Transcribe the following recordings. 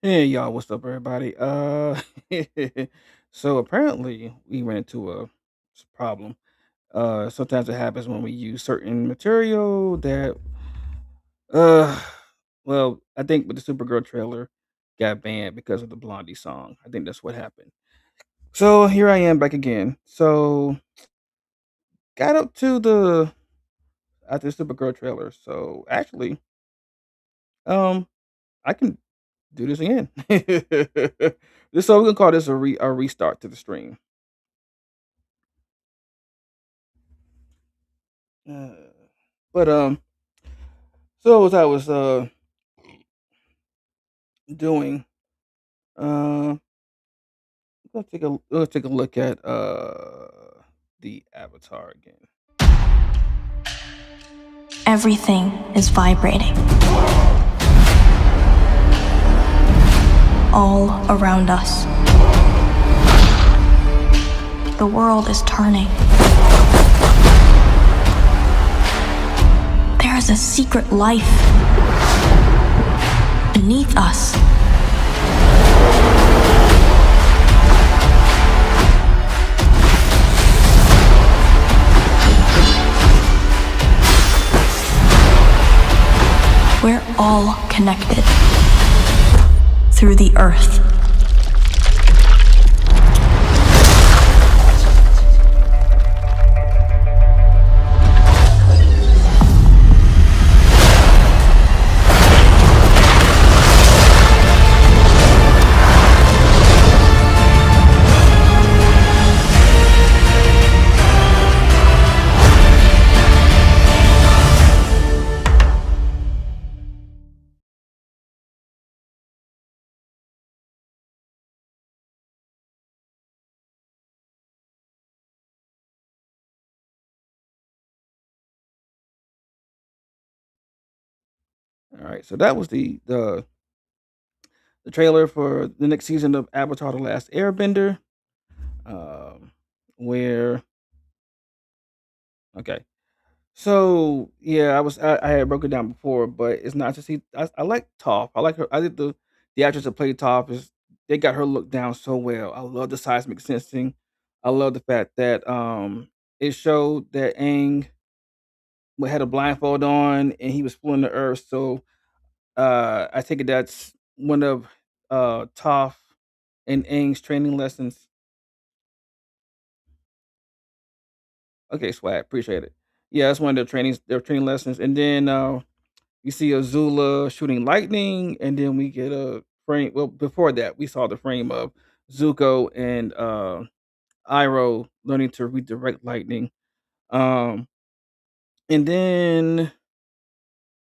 Hey y'all, what's up, everybody? So apparently we ran into a problem. Sometimes it happens when we use certain material that, uh, well, I think with the Supergirl trailer got banned because of the Blondie song. I think that's what happened. So here I am back again. So got up to the after the Supergirl trailer. So actually, um, I can do this again. So we're gonna call this a restart to the stream. Uh, but so as I was doing, uh, let's take a look at the avatar again. Everything is vibrating. All around us. The world is turning. There is a secret life beneath us. We're all connected through the earth. All right, so that was the trailer for the next season of Avatar: The Last Airbender. Um, where okay, so yeah, I had broken down before, but it's not to see. I like Toph. I like her. I think the actress that played Toph is they got her look down so well. I love the seismic sensing. I love the fact that it showed that Aang had a blindfold on and he was fooling the earth. So I take it that's one of Toph and Aang's training lessons. Okay, swag, appreciate it. Yeah, that's one of their training lessons. And then you see Azula shooting lightning, and then we get a frame. Well, before that, we saw the frame of Zuko and Iroh learning to redirect lightning. Um, and then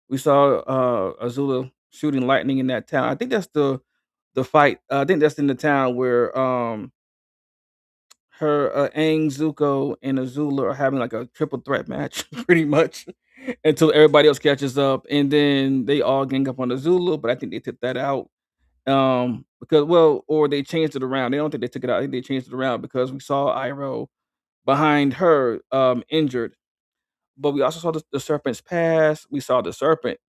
we saw Azula shooting lightning in that town. I think that's the fight. I think that's in the town where her Aang, Zuko, and Azula are having like a triple threat match, pretty much, until everybody else catches up, and then they all gang up on Azula. But I think they took that out. Because well, or they changed it around. They don't think they took it out. I think they changed it around because we saw Iroh behind her, injured. But we also saw the serpent's pass. We saw the serpent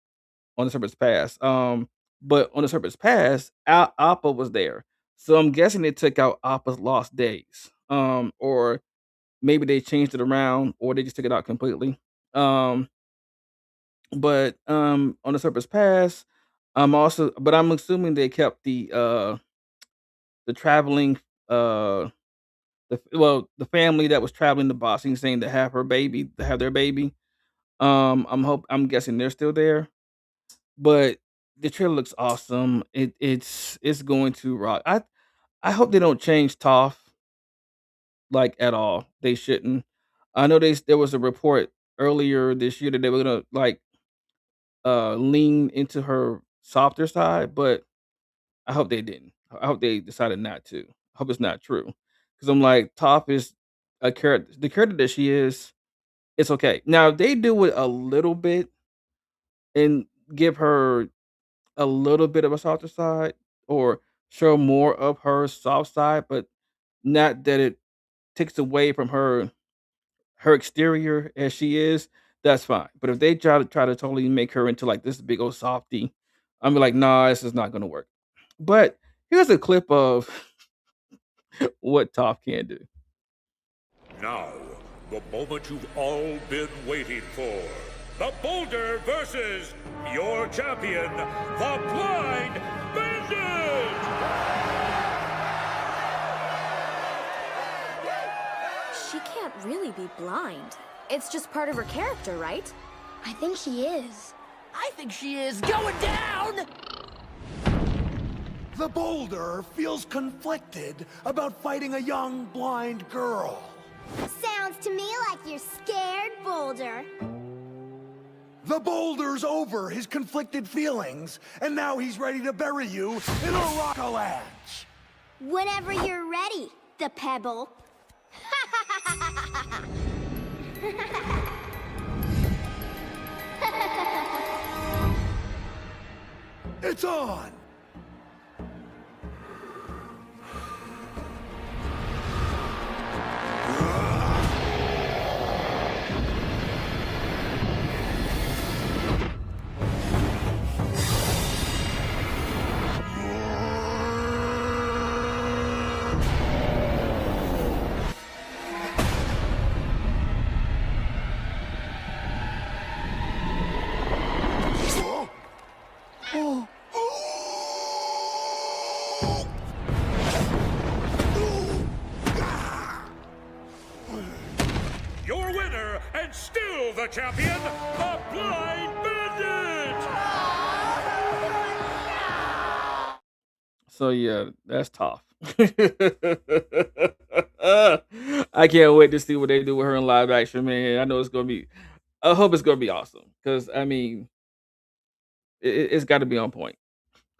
on the serpent's pass. But on the serpent's pass, Appa was there. So I'm guessing they took out Appa's lost days. Or maybe they changed it around, or they just took it out completely. Um, but on the serpent's pass, I'm assuming they kept the traveling the family that was traveling to Boston saying to have their baby. I'm guessing they're still there, but the trailer looks awesome. It's going to rock. I hope they don't change Toph like at all. They shouldn't. I know there was a report earlier this year that they were gonna like lean into her softer side, but I hope they didn't. I hope they decided not to. I hope it's not true. Because I'm like, Toph is a character. The character that she is, it's okay. Now, if they do it a little bit and give her a little bit of a softer side or show more of her soft side, but not that it takes away from her exterior as she is, that's fine. But if they try to totally make her into like this big old softy, I'm like, nah, this is not gonna work. But here's a clip of what Toph can do. Now, the moment you've all been waiting for. The Boulder versus your champion, the Blind Bandit! She can't really be blind. It's just part of her character, right? I think she is. I think she is going down! The Boulder feels conflicted about fighting a young, blind girl. Sounds to me like you're scared, Boulder. The Boulder's over his conflicted feelings, and now he's ready to bury you in a rock-a-lanche. Whenever you're ready, the Pebble. It's on! Your winner, and still the champion, the Blind Bandit! So yeah, that's tough. I can't wait to see what they do with her in live action, man. I know it's gonna be. I hope it's gonna be awesome because I mean, it's got to be on point.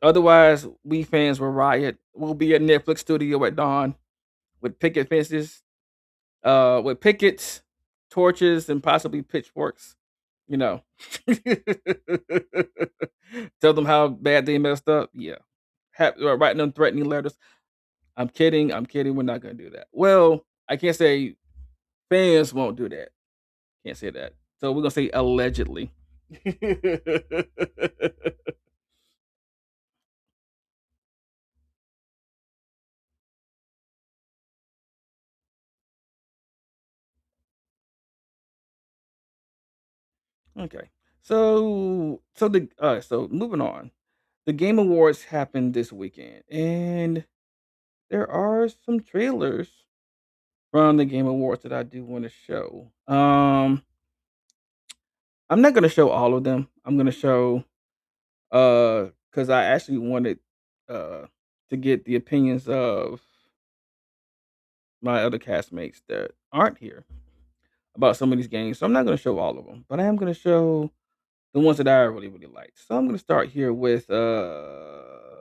Otherwise, we fans will riot. We'll be at Netflix studio at dawn with picket fences, with pickets, torches, and possibly pitchforks. You know, tell them how bad they messed up. Yeah, writing them threatening letters. I'm kidding. I'm kidding. We're not gonna do that. Well, I can't say fans won't do that. Can't say that. So we're gonna say allegedly. Okay. So moving on. The Game Awards happened this weekend, and there are some trailers from the Game Awards that I do want to show. I'm not gonna show all of them. I'm gonna show because I actually wanted uh to get the opinions of my other castmates that aren't here about some of these games. So I'm not gonna show all of them, but I am gonna show the ones that I really, really liked. So I'm gonna start here with I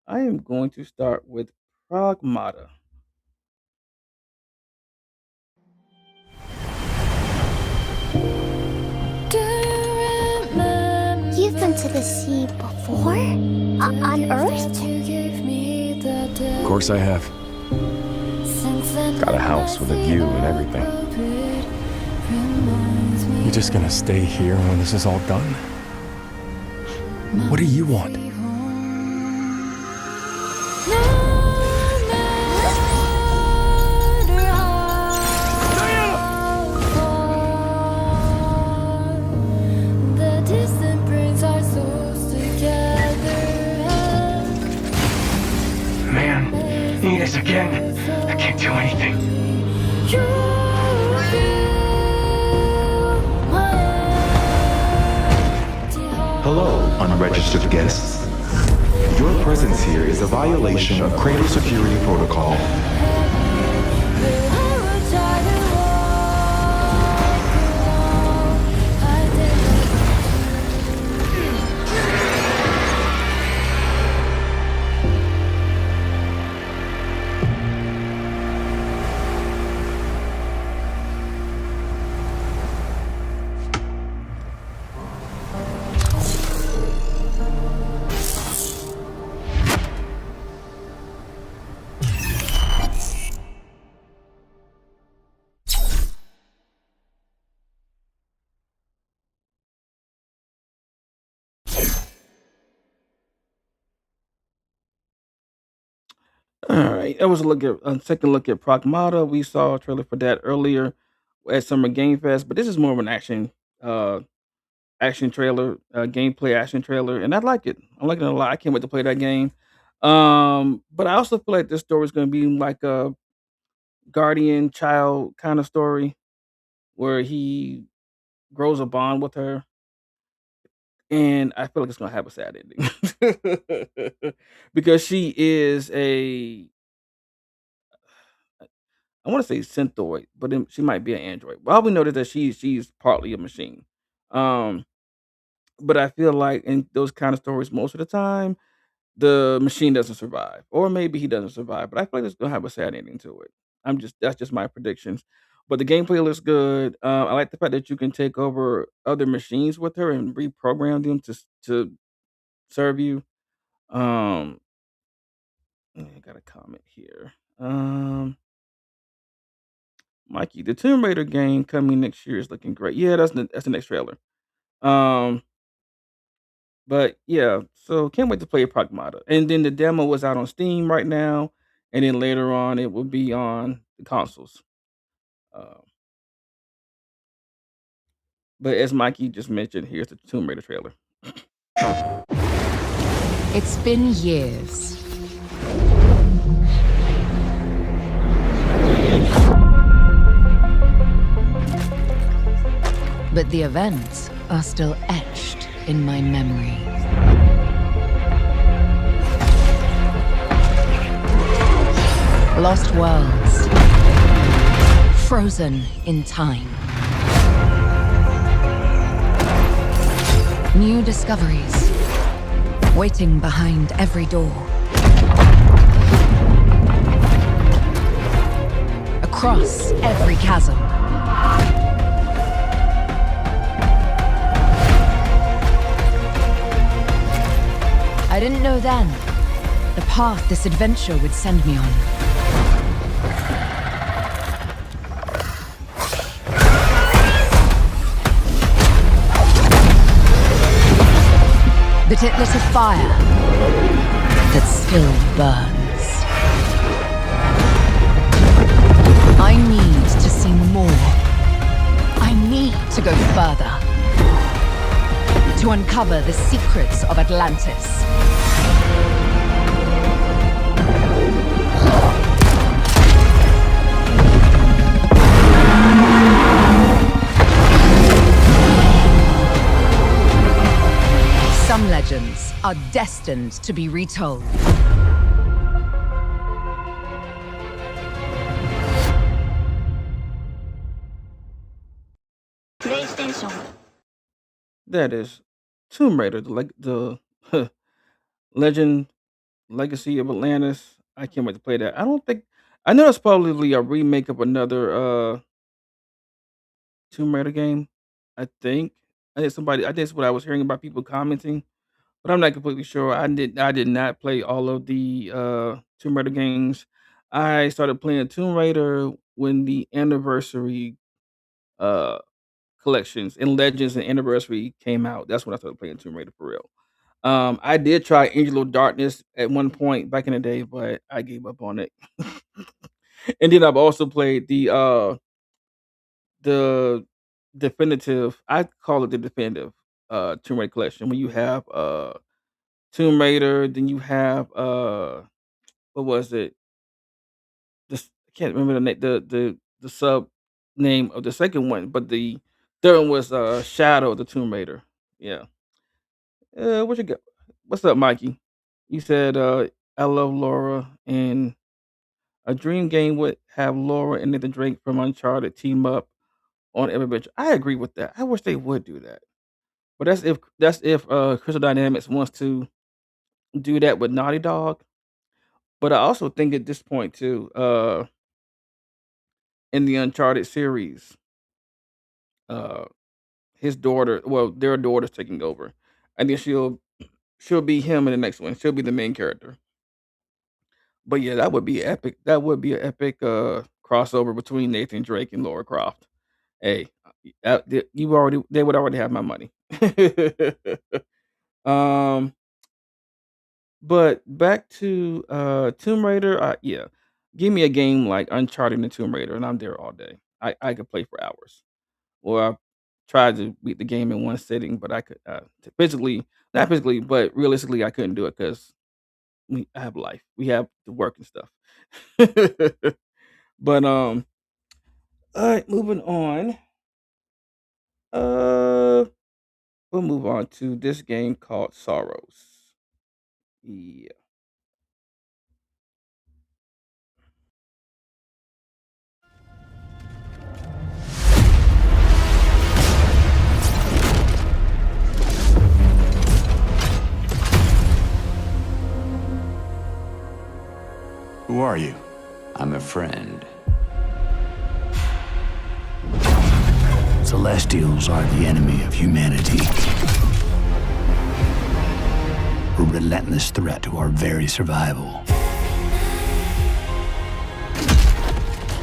am going to start with Pragmata. You've been to the sea before? On Earth? Of course I have. Got a house with a view and everything. You just gonna stay here when this is all done? What do you want? Man, Enos again. I can't do anything. Hello, unregistered guests. Your presence here is a violation of Cradle Security Protocol. Alright, that was a second look at Pragmata. We saw a trailer for that earlier at Summer Game Fest, but this is more of an uh, action trailer, gameplay action trailer, and I like it. I like it a lot. I can't wait to play that game. But I also feel like this story is gonna be like a guardian child kind of story where he grows a bond with her, and I feel like it's gonna have a sad ending because she is a I want to say Synthoid, but then she might be an android. Well, all we know is that she's partly a machine. Um, but I feel like in those kind of stories, most of the time, the machine doesn't survive, or maybe he doesn't survive. But I feel like it's gonna have a sad ending to it. That's just my predictions. But the gameplay looks good. I like the fact that you can take over other machines with her and reprogram them to serve you. Um, I got a comment here. Mikey, the Tomb Raider game coming next year is looking great. Yeah, that's the next trailer. Um, but yeah, so can't wait to play Pragmata. And then the demo was out on Steam right now, and then later on it will be on the consoles. Um, but as Mikey just mentioned, here's the Tomb Raider trailer. It's been years. But the events are still etched in my memory. Lost worlds, frozen in time. New discoveries, waiting behind every door. Across every chasm. I didn't know then the path this adventure would send me on. But it lit a fire that still burns. I need to see more. I need to go further. To uncover the secrets of Atlantis. Some legends are destined to be retold. That is Tomb Raider, the Legend Legacy of Atlantis. I can't wait to play that. I know it's probably a remake of another Tomb Raider game. I think. I think that's what I was hearing about people commenting, but I'm not completely sure. I did not play all of the Tomb Raider games. I started playing Tomb Raider when the anniversary uh collections and Legends and Anniversary came out. That's when I started playing Tomb Raider for real. I did try Angel of Darkness at one point back in the day, but I gave up on it. And then I've also played the definitive, I call it the definitive Tomb Raider collection, when you have Tomb Raider, then you have what was it? I can't remember the name, the sub name of the second one, but the third one was Shadow of the Tomb Raider. Yeah. What you got? What's up, Mikey? You said I love Laura, and a dream game would have Laura and Nathan Drake from Uncharted team up on every adventure. I agree with that. I wish they would do that. But that's if Crystal Dynamics wants to do that with Naughty Dog. But I also think at this point too, in the Uncharted series, uh, his daughter, well, their daughter's taking over. I think she'll be him in the next one. She'll be the main character. But yeah, that would be epic. That would be an epic crossover between Nathan Drake and Laura Croft. Hey, they would already have my money. um, But back to Tomb Raider, yeah. Give me a game like Uncharted and Tomb Raider, and I'm there all day. I could play for hours. Or I tried to beat the game in one sitting, but I could physically, not physically, but realistically, I couldn't do it because we I have life. We have to work and stuff. But all right, moving on. Uh, we'll move on to this game called Sorrows. Yeah. Who are you? I'm a friend. Celestials are the enemy of humanity. A relentless threat to our very survival.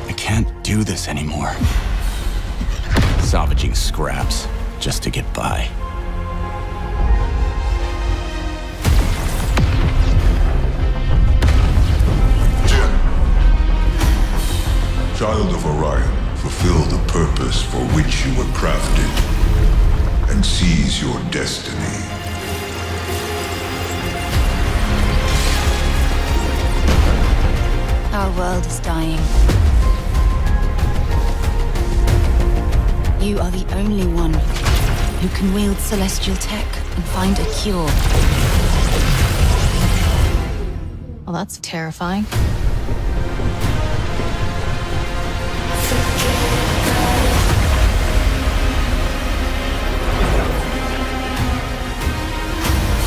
I can't do this anymore. Salvaging scraps just to get by. Child of Orion, fulfill the purpose for which you were crafted, and seize your destiny. Our world is dying. You are the only one who can wield celestial tech and find a cure. Well, that's terrifying.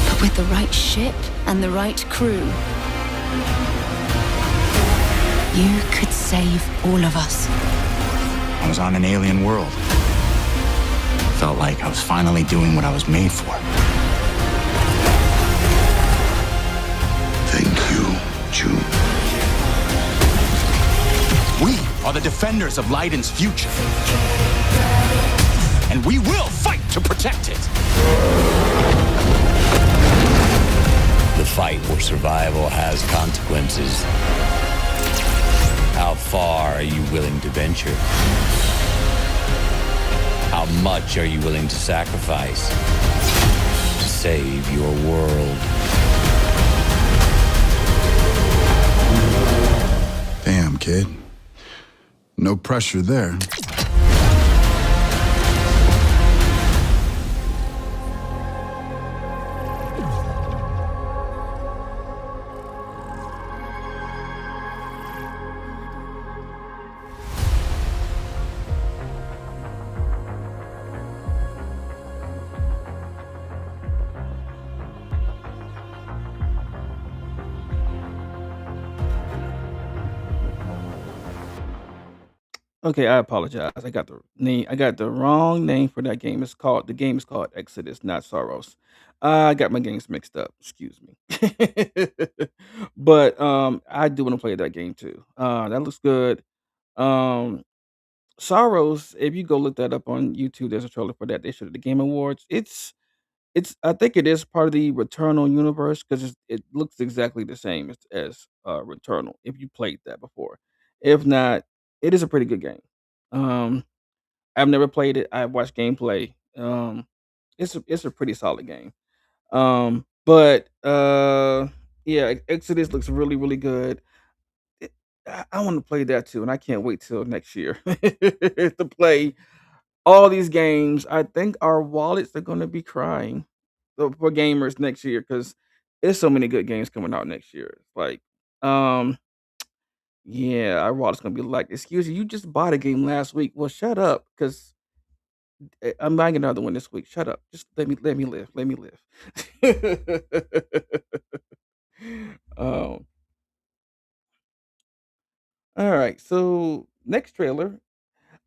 But with the right ship and the right crew, you could save all of us. I was on an alien world. Felt like I was finally doing what I was made for. Thank you, June. We are the defenders of Leiden's future. And we will fight to protect it. The fight for survival has consequences. How far are you willing to venture? How much are you willing to sacrifice to save your world? Damn, kid. No pressure there. Okay, I apologize. I got the wrong name for that game. The game is called Exodus, not Sorrows. I got my games mixed up. Excuse me. But I do want to play that game too. That looks good. Um Sorrows, if you go look that up on YouTube, there's a trailer for that. They showed at the Game Awards. It's I think it is part of the Returnal universe because it looks exactly the same as Returnal. If you played that before, if not, it is a pretty good game. Um, I've never played it. I've watched gameplay. It's a pretty solid game. But yeah, Exodus looks really really good. It, I want to play that too, and I can't wait till next year to play all these games. I think our wallets are gonna be crying for gamers next year because there's so many good games coming out next year. It's like, um, yeah, our wallet's gonna be like, "Excuse you, you just bought a game last week." Well, shut up, because I'm buying another one this week. Shut up. Just let me live. Let me live. Um, all right. So next trailer.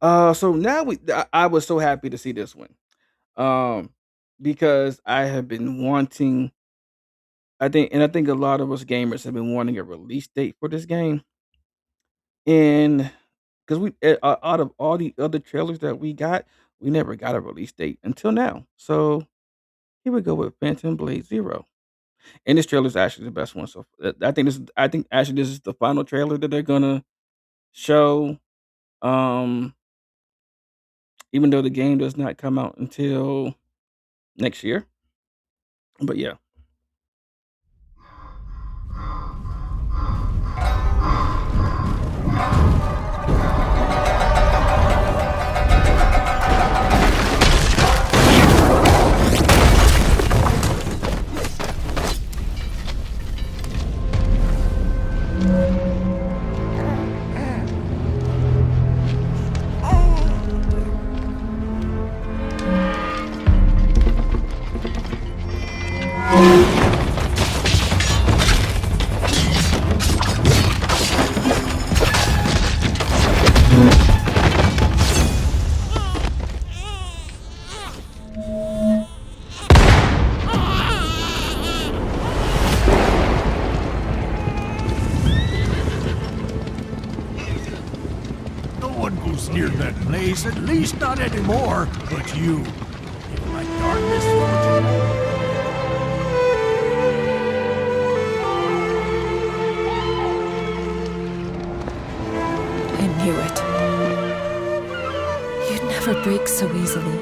So now I was so happy to see this one. Um, because I have been wanting I think a lot of us gamers have been wanting a release date for this game, and because out of all the other trailers that we never got a release date until now. So here we go with Phantom Blade Zero. And this trailer is actually the best one. So I think actually this is the final trailer that they're gonna show. Um, even though the game does not come out until next year. But yeah. No one goes near that place, at least not anymore. But you, if my darkness I knew it. You'd never break so easily.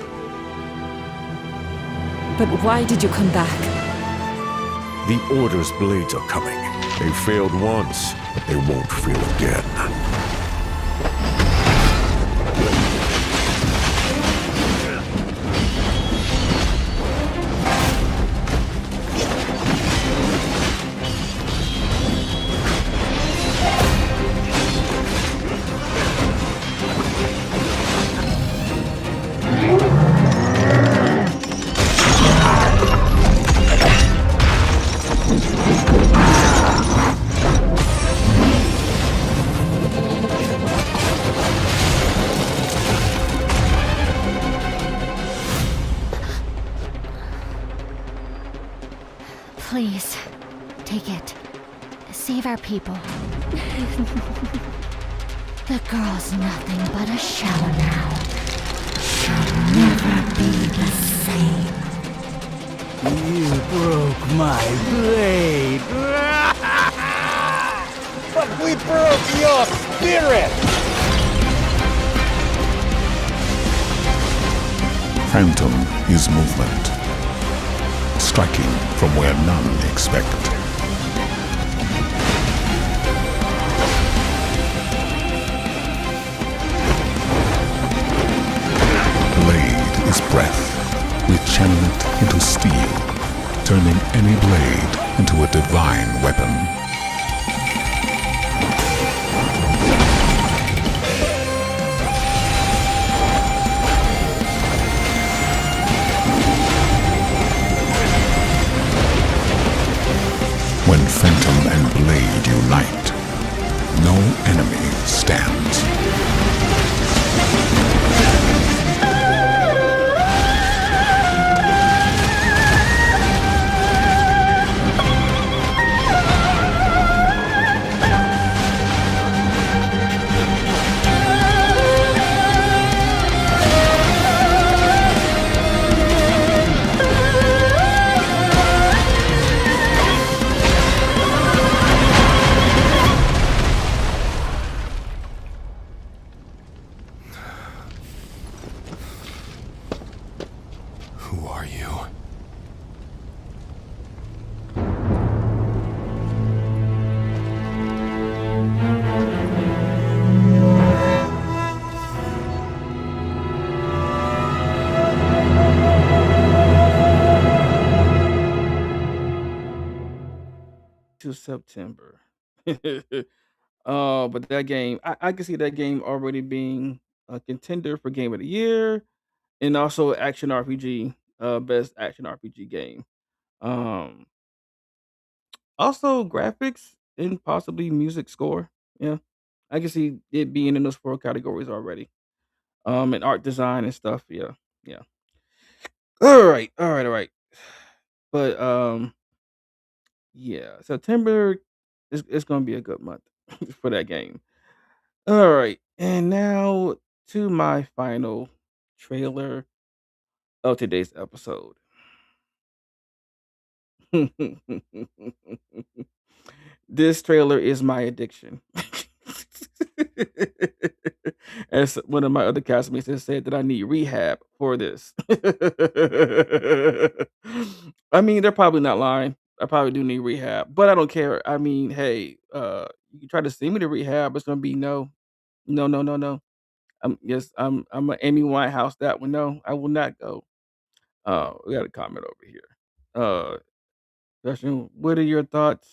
But why did you come back? The Order's blades are coming. They failed once, but they won't fail again. Please, take it. Save our people. The girl's nothing but a shell now. She'll never be the same. You broke my blade. But we broke your spirit! Phantom is movement, striking from where none expect. Blade is breath. We channel it into steel, turning any blade into a divine weapon. When Phantom and Blade unite, no enemy stands. Who are you? To September. But that game, I can see that game already being a contender for game of the year and also action RPG, best action RPG game. Um, Also graphics and possibly music score. Yeah, I can see it being in those four categories already. And art design and stuff. Yeah, yeah. All right, all right, all right. But yeah, September is it's gonna be a good month for that game. All right, and now to my final trailer of today's episode. This trailer is my addiction. As one of my other castmates has said that I need rehab for this. I mean, they're probably not lying. I probably do need rehab, but I don't care. I mean, hey, you try to send me to rehab, it's gonna be no, no, no, no, no. I'm a Amy Winehouse that one. No, I will not go. We got a comment over here. Question: What are your thoughts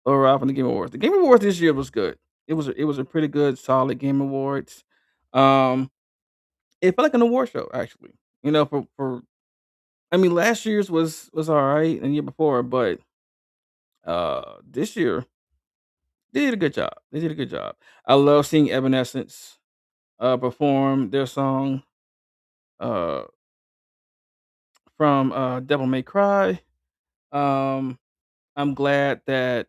overall from the Game Awards? The Game Awards this year was good. It was a pretty good, solid Game Awards. Um, it felt like an award show actually. For I mean, last year's was all right, and the year before, but this year they did a good job. They did a good job. I love seeing Evanescence perform their song uh from Devil May Cry. Um, I'm glad that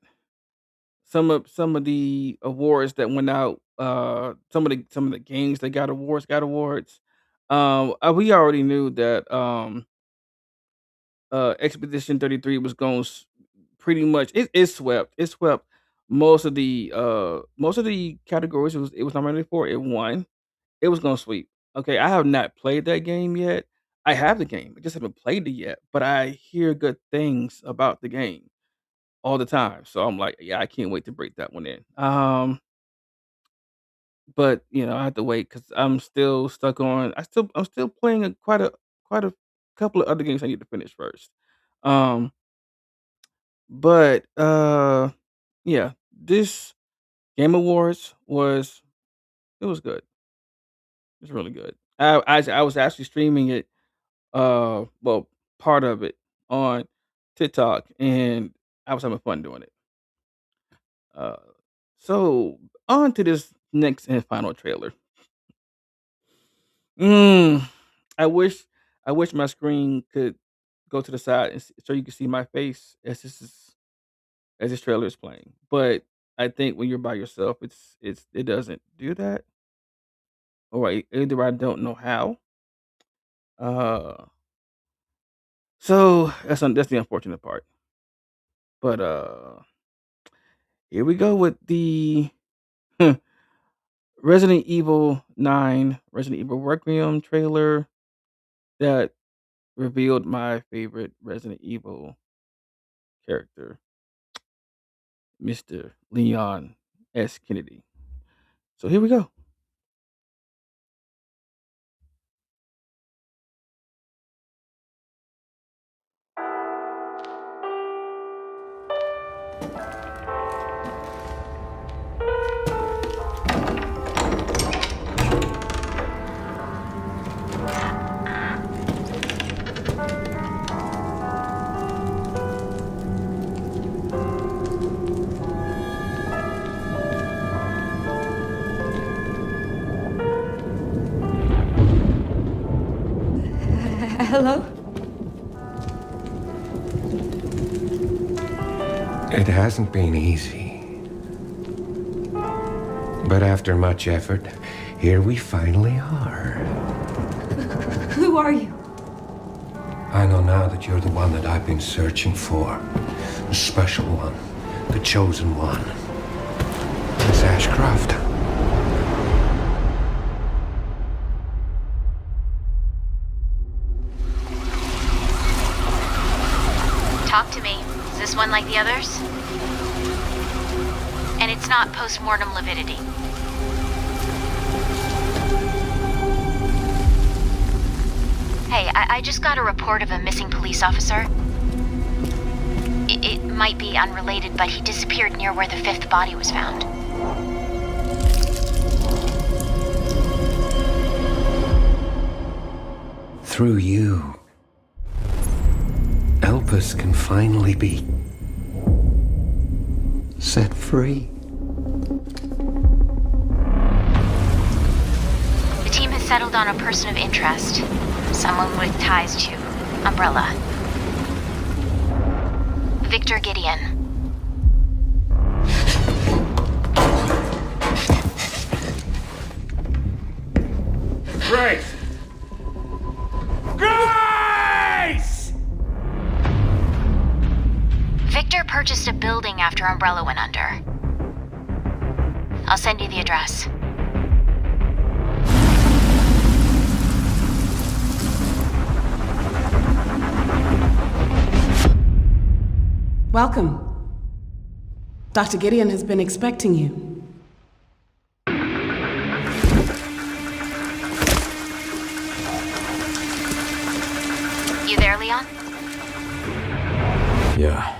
some of the awards that went out, some of the games that got awards. We already knew that Expedition 33 was going pretty much it swept most of the categories it was nominated for. It won. It was gonna sweep. Okay, I have not played that game yet. I have the game. I just haven't played it yet, but I hear good things about the game all the time. So I'm like, yeah, I can't wait to break that one in. But I have to wait because I'm still stuck on. I'm still playing quite a couple of other games I need to finish first. Um, but yeah, this Game Awards was good. It was really good. I was actually streaming it. Well, part of it on TikTok, and I was having fun doing it. Uh, so on to this next and final trailer. Mm, I wish I wish my screen could go to the side so you can see my face as this trailer is playing. But I think when you're by yourself, it doesn't do that, or either I don't know how. Uh, so that's the unfortunate part. But here we go with the Resident Evil 9, Resident Evil Requiem trailer that revealed my favorite Resident Evil character, Mr. Leon S. Kennedy. So here we go. Hello? It hasn't been easy. But after much effort, here we finally are. Who are you? I know now that you're the one that I've been searching for. The special one. The chosen one. Miss Ashcroft. Talk to me. Is this one like the others? And it's not post-mortem lividity. Hey, I just got a report of a missing police officer. It might be unrelated, but he disappeared near where the fifth body was found. Through you, Elpis can finally be set free. The team has settled on a person of interest. Someone with ties to Umbrella. Victor Gideon. Grace! Grace! purchased a building after Umbrella went under. I'll send you the address. Welcome. Dr. Gideon has been expecting you. You there, Leon? Yeah.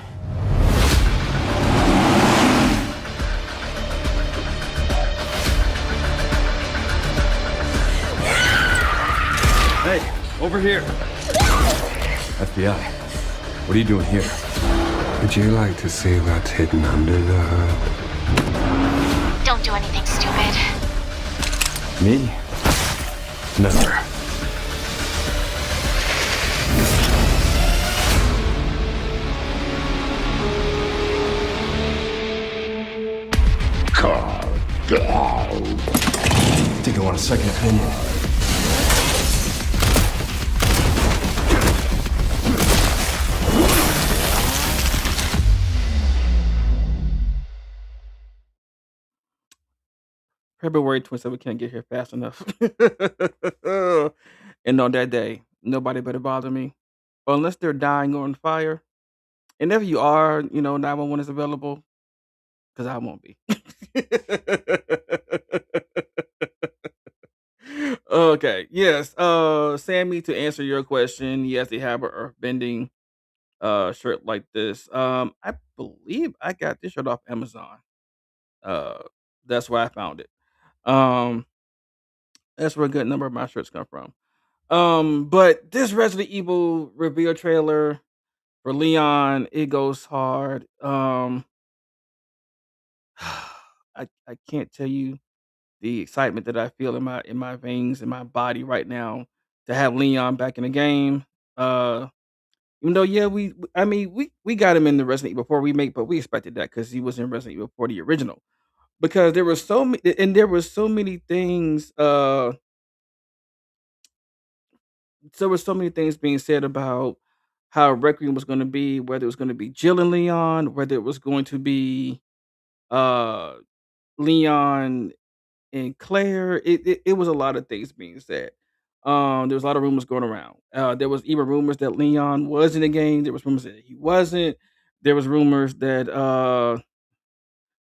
Hey, over here. FBI. What are you doing here? Would you like to see what's hidden under the hood? Don't do anything stupid. Me? Never. Think I want a second opinion. February 27th can't get here fast enough. And on that day, nobody better bother me. Unless they're dying or on fire. And if you are, 911 is available, because I won't be. Okay. Yes. Sammy, to answer your question, yes, they have a earthbending shirt like this. I believe I got this shirt off Amazon. Uh that's where I found it. Um that's where a good number of my shirts come from. But this Resident Evil reveal trailer for Leon, it goes hard. I can't tell you the excitement that I feel in my veins, in my body right now to have Leon back in the game. Uh, even though, yeah, I mean, we got him in the Resident Evil 4 remake, but we expected that because he was in Resident Evil 4 the original. Because there was so many, and there were so many things. There were so many things being said about how Requiem was going to be, whether it was going to be Jill and Leon, whether it was going to be uh Leon and Claire. It was a lot of things being said. There was a lot of rumors going around. There was even rumors that Leon was in the game. There was rumors that he wasn't. There was rumors that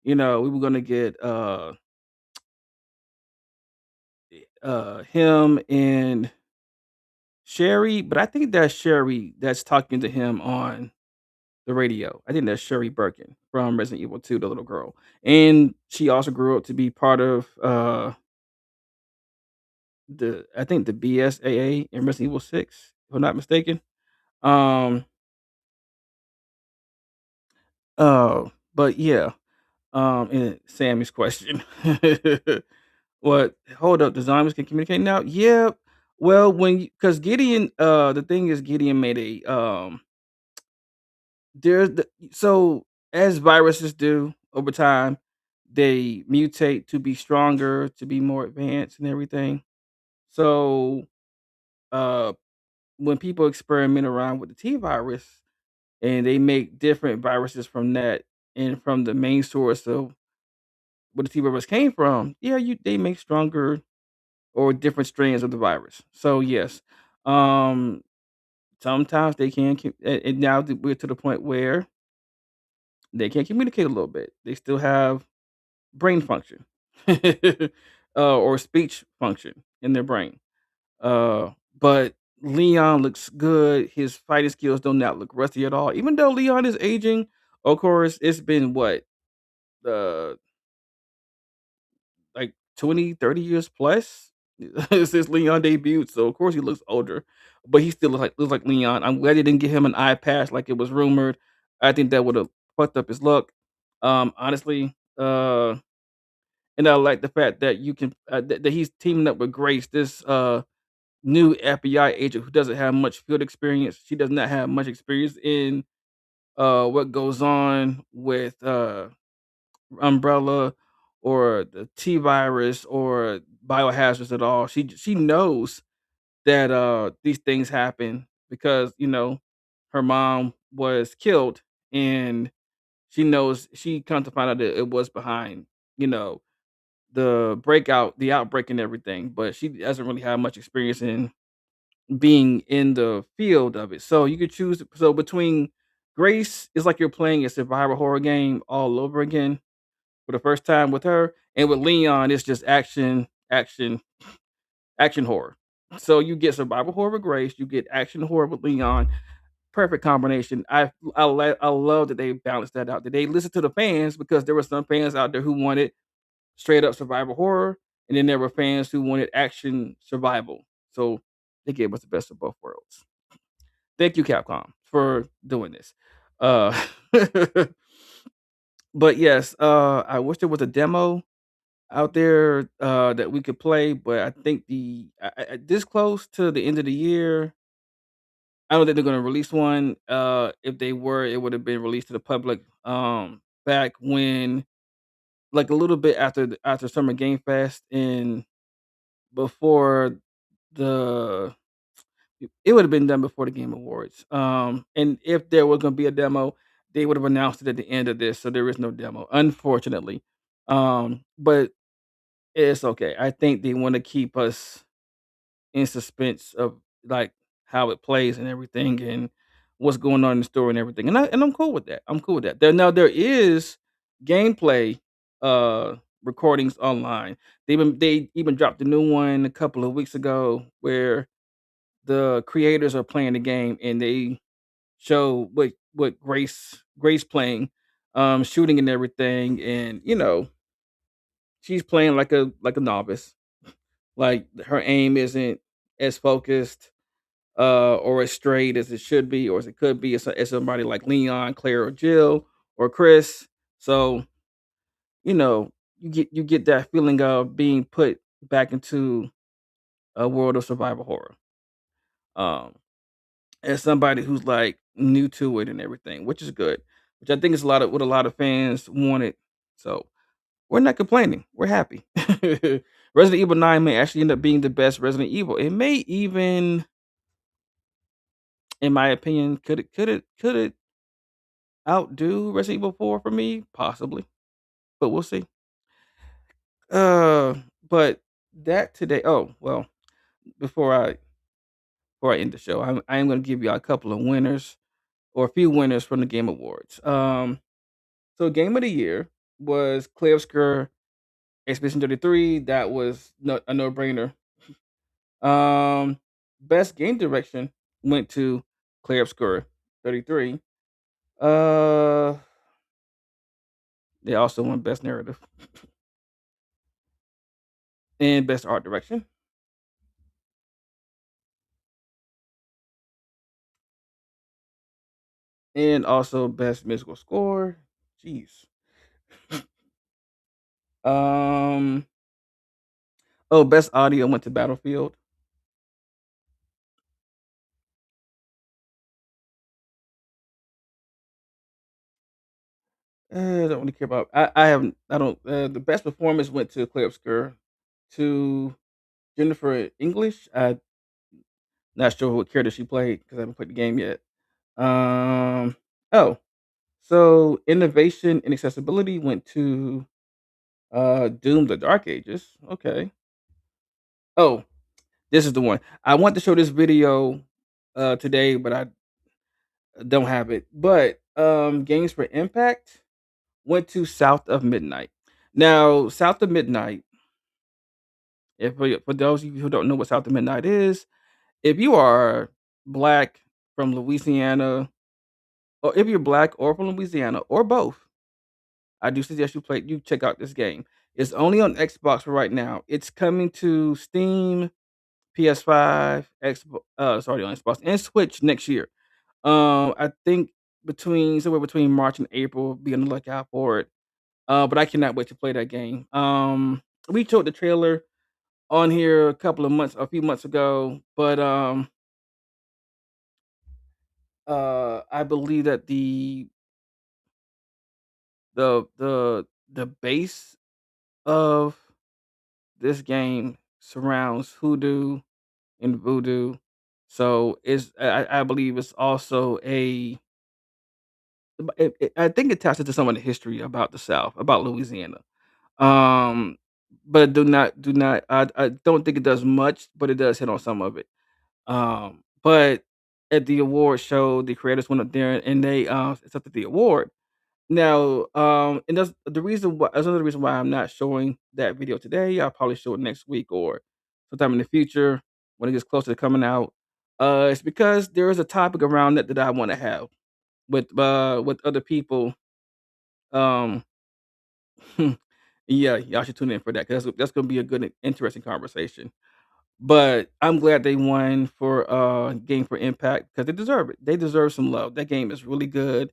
we were gonna get him and Sherry, but I think that's Sherry that's talking to him on the radio. I think that's Sherry Birkin from Resident Evil 2, the little girl. And she also grew up to be part of the BSAA in Resident Evil 6, if I'm not mistaken. Um, but yeah, and Sammy's question. What? Hold up, the zombies can communicate now? Yeah. Well, because Gideon, the thing is, Gideon made there's the so as viruses do over time, they mutate to be stronger, to be more advanced and everything. So, uh, when people experiment around with the T virus and they make different viruses from that and from the main source of where the T virus came from, yeah, they make stronger or different strains of the virus. So yes, um, sometimes they can, and now that we're to the point where they can communicate a little bit. They still have brain function, or speech function in their brain. But Leon looks good. His fighting skills do not look rusty at all. Even though Leon is aging, of course, it's been what, uh, like 20, 30 years plus since Leon debuted. So of course he looks older, but he still looks like Leon. I'm glad they didn't give him an eye patch like it was rumored. I think that would have fucked up his look. Honestly, and I like the fact that you can that he's teaming up with Grace, this new FBI agent who doesn't have much field experience. She does not have much experience in what goes on with Umbrella or the T virus or biohazards at all. She knows that these things happen because her mom was killed in she knows she comes to find out that it was behind, you know, the outbreak and everything, but she doesn't really have much experience in being in the field of it. So you could choose so between Grace is like you're playing a survival horror game all over again for the first time with her, and with Leon, it's just action horror. So you get survival horror with Grace, you get action horror with Leon. Perfect combination. I love that they balanced that out. That they listened to the fans because there were some fans out there who wanted straight up survival horror, and then there were fans who wanted action survival. So they gave us the best of both worlds. Thank you, Capcom, for doing this. Uh, but yes, I wish there was a demo out there that we could play, but I think this close to the end of the year, I don't think they're gonna release one. If they were, it would have been released to the public back when, like a little bit after Summer Game Fest and before the it would have been done before the Game Awards. And if there was gonna be a demo, they would have announced it at the end of this, so there is no demo, unfortunately. But it's okay. I think they want to keep us in suspense of like how it plays and everything and what's going on in the story and everything. And I'm cool with that. I'm cool with that. There is gameplay recordings online. They even dropped a new one a couple of weeks ago where the creators are playing the game and they show what Grace playing, shooting and everything, and she's playing like a novice. Like her aim isn't as focused or as straight as it should be or as it could be as somebody like Leon, Claire, or Jill or Chris. So you get that feeling of being put back into a world of survival horror. Um, as somebody who's like new to it and everything, which is good. Which I think is a lot of what a lot of fans wanted. So we're not complaining. We're happy. Resident Evil 9 may actually end up being the best Resident Evil. It may even, in my opinion, could it outdo Resident Evil 4 for me? Possibly, but we'll see. Uh, but that today. Oh well, before I end the show, I am going to give you a couple of winners or a few winners from the Game Awards. So Game of the Year was Clay Obscur Expedition 33. That was a no brainer. Um, Best game direction went to Clay Obscur 33. Uh, they also won best narrative and best art direction, and also best musical score. Jeez. Um. Oh, best audio went to Battlefield. I don't really care about. I haven't. I don't. The best performance went to Clay Obscur. To Jennifer English. I not sure what character she played because I haven't played the game yet. Um. Oh, so innovation and accessibility went to Doom: The Dark Ages. Okay. Oh, this is the one. I want to show this video today, but I don't have it. But Games for Impact went to South of Midnight. Now, South of Midnight, if for those of you who don't know what South of Midnight is, if you are black from Louisiana, or if you're black or from Louisiana, or both, I do suggest you check out this game. It's only on Xbox for right now. It's coming to Steam, PS5, sorry, on Xbox and Switch next year. I think somewhere between March and April. Be on the lookout for it. But I cannot wait to play that game. We showed the trailer on here a few months ago, but I believe that the base of this game surrounds hoodoo and voodoo. So I believe it's also I think it taps into some of the history about the South, about Louisiana. Um, but do not I don't think it does much, but it does hit on some of it. But at the award show, the creators went up there and they accepted the award. Now, and that's another reason why I'm not showing that video today. I'll probably show it next week or sometime in the future when it gets closer to coming out. It's because there is a topic around that that I want to have with other people. Um, yeah, y'all should tune in for that because that's gonna be a good and interesting conversation. But I'm glad they won for Game for Impact because they deserve it. They deserve some love. That game is really good.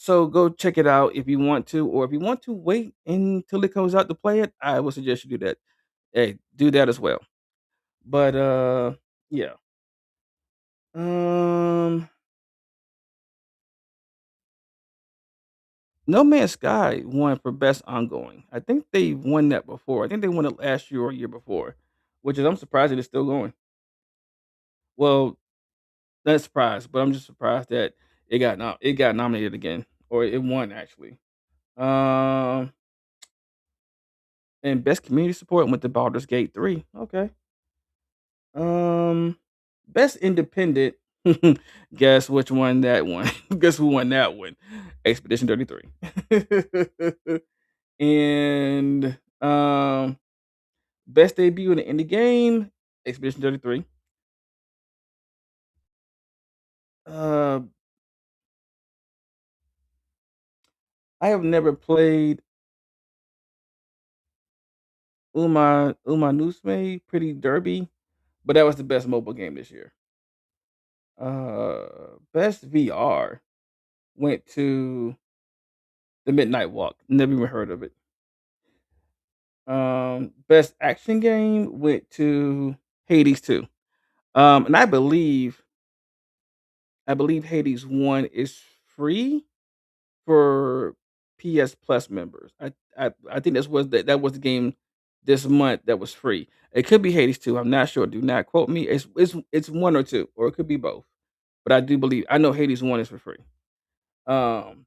So go check it out if you want to, or if you want to wait until it comes out to play it, I would suggest you do that. Hey, do that as well. But yeah. Um, No Man's Sky won for best ongoing. I think they won that before. I think they won it last year or year before, which is I'm surprised that it's still going. Well, not surprised, but I'm just surprised that it got nominated again, or it won actually. Um, and best community support went to Baldur's Gate 3. Okay. Um, best independent. Guess which one that one? Guess who won that one? Expedition 33. And best debut in an indie game, Expedition 33. Uh, I have never played Uma Nusme Pretty Derby, but that was the best mobile game this year. Best VR went to The Midnight Walk. Never even heard of it. Best action game went to Hades 2. And I believe Hades 1 is free for PS Plus members. I think that was the game this month that was free. It could be Hades 2. I'm not sure. Do not quote me. It's one or two, or it could be both. But I know Hades 1 is for free. Um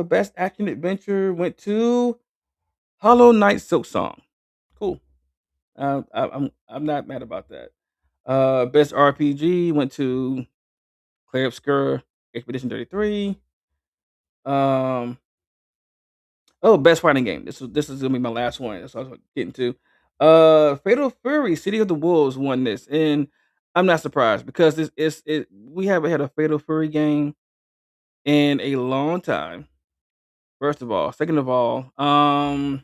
best action adventure went to Hollow Knight Silk Song. Cool. I'm not mad about that. Best RPG went to Clay Obscura Expedition 33. Um Oh, best fighting game. This is gonna be my last one. That's what I was getting to. Fatal Fury, City of the Wolves won this, and I'm not surprised because we haven't had a Fatal Fury game in a long time. First of all, second of all, out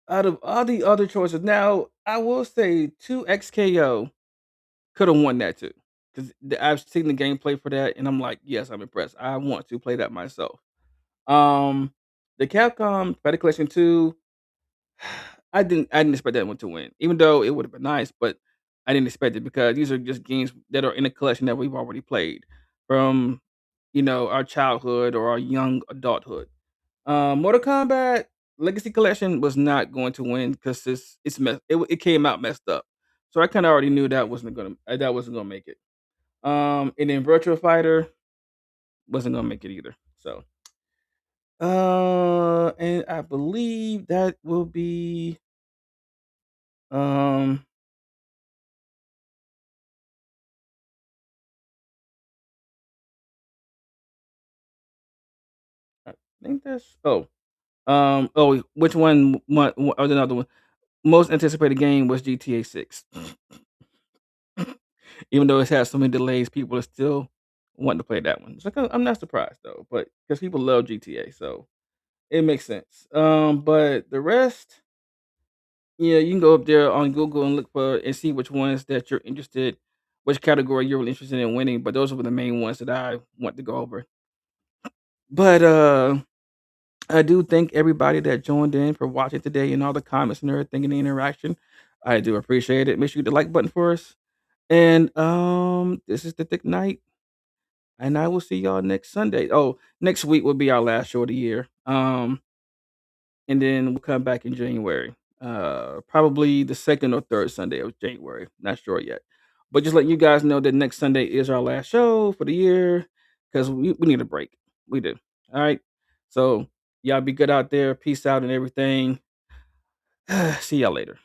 of all the other choices, now I will say 2XKO could have won that too because I've seen the gameplay for that, and I'm like, yes, I'm impressed. I want to play that myself. Um, the Capcom Fighter Collection 2. I didn't expect that one to win, even though it would have been nice, but I didn't expect it because these are just games that are in a collection that we've already played from, our childhood or our young adulthood. Mortal Kombat Legacy Collection was not going to win because it came out messed up, so I kind of already knew that wasn't gonna make it. And then Virtual Fighter wasn't gonna make it either. So, and I believe that will be um I think that's which one or another one? Most anticipated game was GTA 6. Even though it's had so many delays, people are still wanting to play that one. So I'm not surprised though, but because people love GTA, so it makes sense. But the rest, yeah, you can go up there on Google and look for and see which ones that you're interested, which category you're really interested in winning. But those were the main ones that I want to go over. But I do thank everybody that joined in for watching today and all the comments and everything and the interaction. I do appreciate it. Make sure you hit the like button for us. And this is the Thick Night, and I will see y'all next Sunday. Oh, next week will be our last show of the year. And then we'll come back in January. Probably the second or third Sunday of January. Not sure yet. But just letting you guys know that next Sunday is our last show for the year because we need a break. We do. All right. So y'all be good out there. Peace out and everything. See y'all later.